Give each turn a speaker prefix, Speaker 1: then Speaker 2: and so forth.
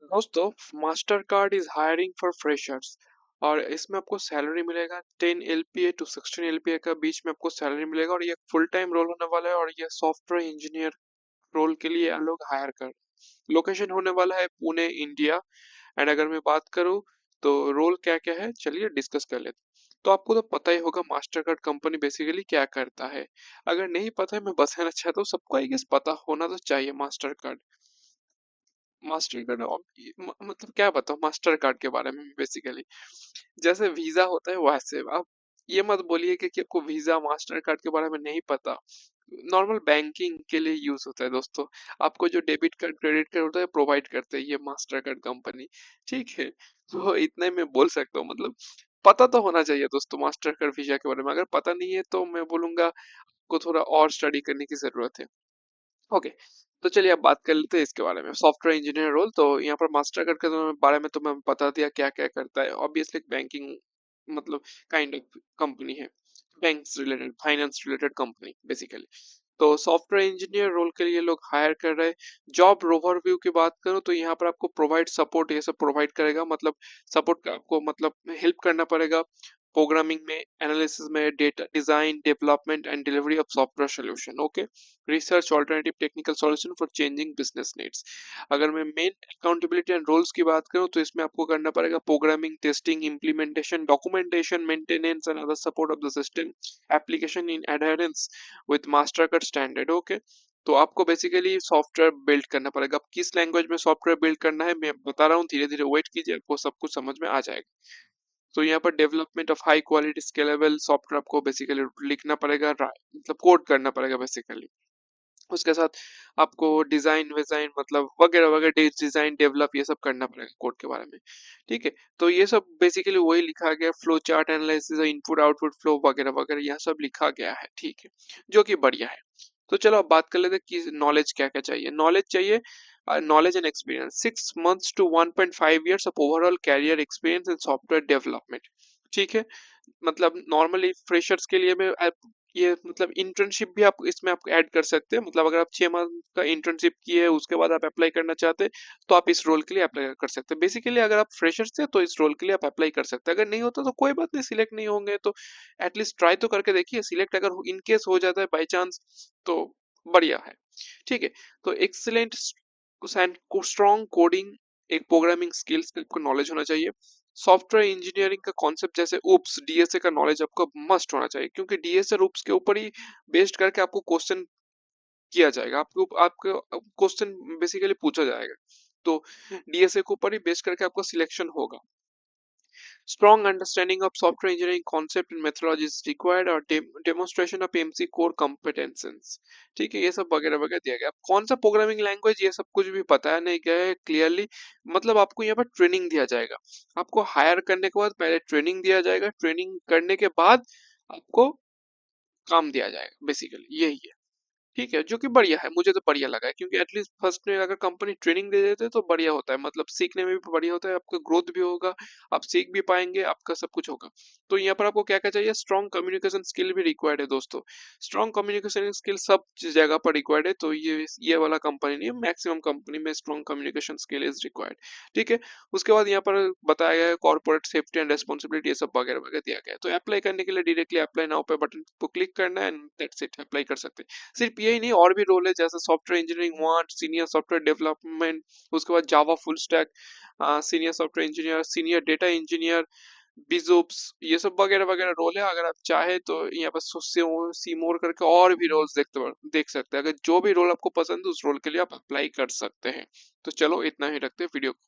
Speaker 1: दोस्तों, master card is hiring for freshers और इसमें आपको सैलरी मिलेगा 10 एलपीए टू 16 एलपीए का बीच में आपको सैलरी मिलेगा और ये फुल टाइम रोल होने वाला है और ये सॉफ्टवेयर इंजीनियर रोल के लिए ये लोग हायर कर। लोकेशन होने वाला है पुणे इंडिया। एंड अगर मैं बात करूं तो रोल क्या क्या है, चलिए डिस्कस कर लेते हैं। तो आपको तो पता ही होगा मास्टर कार्ड कंपनी बेसिकली क्या करता है। अगर नहीं पता है मैं बताना चाहता हूँ, सबको आई गेस पता होना तो चाहिए। मास्टर कार्ड मास्टर कार्ड मतलब क्या बताऊं मास्टर कार्ड के बारे में। बेसिकली जैसे वीजा होता है वैसे आप ये मत बोलिए कि आपको वीजा मास्टर कार्ड के बारे में नहीं पता। नॉर्मल बैंकिंग के लिए यूज होता है दोस्तों। आपको जो डेबिट कार्ड क्रेडिट कार्ड होता है प्रोवाइड करते हैं ये मास्टर कार्ड कंपनी। ठीक है, तो इतने में बोल सकता हूँ, मतलब पता तो होना चाहिए दोस्तों मास्टर कार्ड वीजा के बारे में। अगर पता नहीं है तो मैं बोलूंगा आपको थोड़ा और स्टडी करने की जरूरत है। ओके, तो चलिए अब बात कर लेते हैं इसके बारे में। सॉफ्टवेयर इंजीनियर रोल, तो यहाँ पर मास्टर कार्ड के बारे में तो मैं बता दिया क्या क्या करता है। ऑब्वियसली बैंकिंग मतलब काइंड ऑफ कंपनी है, banks related finance related company basically. तो सॉफ्टवेयर इंजीनियर रोल के लिए लोग हायर कर रहे हैं। जॉब ओवरव्यू की बात करूं तो यहाँ पर आपको प्रोवाइड सपोर्ट ये सब प्रोवाइड करेगा, मतलब सपोर्ट का आपको मतलब हेल्प करना पड़ेगा प्रोग्रामिंग में, एनालिसिस में, data design development and delivery of software solution. Okay, research alternative technical solution for changing business needs. अगर मैं मेन अकाउंटेबिलिटी एंड रोल्स की बात करूं तो इसमें आपको करना पड़ेगा programming, testing, implementation, documentation, maintenance and other support of the system application in adherence with master card standard. Okay, तो आपको बेसिकली सॉफ्टवेयर बिल्ड करना पड़ेगा। अब किस लैंग्वेज में सॉफ्टवेयर बिल्ड करना है मैं बता रहा हूँ, धीरे धीरे वेट कीजिए, आपको सब कुछ समझ में आ जाएगा। तो यहाँ पर development of high quality scalable software आपको बेसिकली लिखना पड़ेगा, मतलब कोड करना पड़ेगा बेसिकली। उसके साथ आपको डिजाइन विजाइन मतलब वगैरह वगैरह डिजाइन डेवलप ये सब करना पड़ेगा कोड के बारे में। ठीक है, तो ये सब बेसिकली वही लिखा गया, flow chart analysis, input output flow वगैरह वगैरह यह सब लिखा गया है। ठीक है, जो कि बढ़िया है। तो चलो अब बात कर लेते हैं कि नॉलेज क्या क्या चाहिए। नॉलेज चाहिए knowledge and experience 6 months to 1.5 years of overall career experience in software development. ठीक है, मतलब नॉर्मली फ्रेशर्स के लिए मैं ये मतलब इंटर्नशिप भी आप इसमें आप ऐड कर सकते हैं। मतलब अगर आप 6 मंथ का इंटर्नशिप किए उसके बाद आप अप्लाई करना चाहते हैं तो आप इस रोल के लिए अप्लाई कर सकते हैं। बेसिकली अगर आप फ्रेशर्स थे तो इस रोल के लिए आप अप्लाई कर सकते हैं। अगर नहीं होता तो कोई बात नहीं, सिलेक्ट नहीं होंगे तो एटलीस्ट ट्राई तो करके देखिए। सिलेक्ट अगर इन केस हो जाता है बाई चांस तो बढ़िया है। ठीक है, तो एक्सीलेंट स्ट्रॉन्ग कोडिंग, एक प्रोग्रामिंग स्किल्स का नॉलेज होना चाहिए। सॉफ्टवेयर इंजीनियरिंग का कॉन्सेप्ट जैसे उप्स डीएसए का नॉलेज आपको मस्ट होना चाहिए, क्योंकि डीएसए और उप्स के ऊपर ही बेस्ड करके आपको क्वेश्चन किया जाएगा। आपको आपको क्वेश्चन बेसिकली पूछा जाएगा, तो डीएसए के ऊपर ही बेस्ड करके आपका सिलेक्शन होगा। Strong understanding of software engineering concept and methodology is required और demonstration of MC core competencies। ठीक है, ये सब वगैरह वगैरह दिया गया। अब कौन सा प्रोग्रामिंग लैंग्वेज ये सब कुछ भी बताया नहीं गया है क्लियरली। मतलब आपको यहाँ पर ट्रेनिंग दिया जाएगा। आपको हायर करने के बाद पहले ट्रेनिंग दिया जाएगा, ट्रेनिंग करने के बाद आपको काम दिया जाएगा, बेसिकली यही है। ठीक है, जो कि बढ़िया है, मुझे तो बढ़िया लगा है, क्योंकि एटलीस्ट फर्स्ट में अगर कंपनी ट्रेनिंग दे देते तो बढ़िया होता है। मतलब सीखने में भी बढ़िया होता है, आपका ग्रोथ भी होगा, आप सीख भी पाएंगे, आपका सब कुछ होगा। तो यहाँ पर आपको क्या क्या चाहिए, स्ट्रॉन्ग कम्युनिकेशन स्किल भी रिक्वायर्ड है दोस्तों। स्ट्रॉन्ग कम्युनिकेशन स्किल सब जगह पर रिक्वायर्ड है, तो ये वाला कंपनी नहीं है, मैक्सिमम कंपनी में strong communication skill is required. ठीक है, उसके बाद यहाँ पर बताया गया है कॉर्पोरेट सेफ्टी एंड रेस्पॉन्सिबिलिटी, ये सब वगैरह वगैरह दिया गया है। तो अप्लाई करने के लिए डायरेक्टली अप्लाई नाउ पे बटन को क्लिक करना है एंड दैट्स इट, अप्लाई कर सकते हैं। सिर्फ यही नहीं, और भी रोल है जैसे software engineering one, senior software development, उसके बाद Java full stack, senior software engineer, senior data engineer, bizops, ये सब वगैरह वगैरह रोल है। अगर आप चाहे तो यहाँ पर सीमोर करके और भी रोल्स देख सकते हैं। अगर जो भी रोल आपको पसंद है उस रोल के लिए आप अप्लाई कर सकते हैं। तो चलो इतना ही रखते हैं वीडियो को।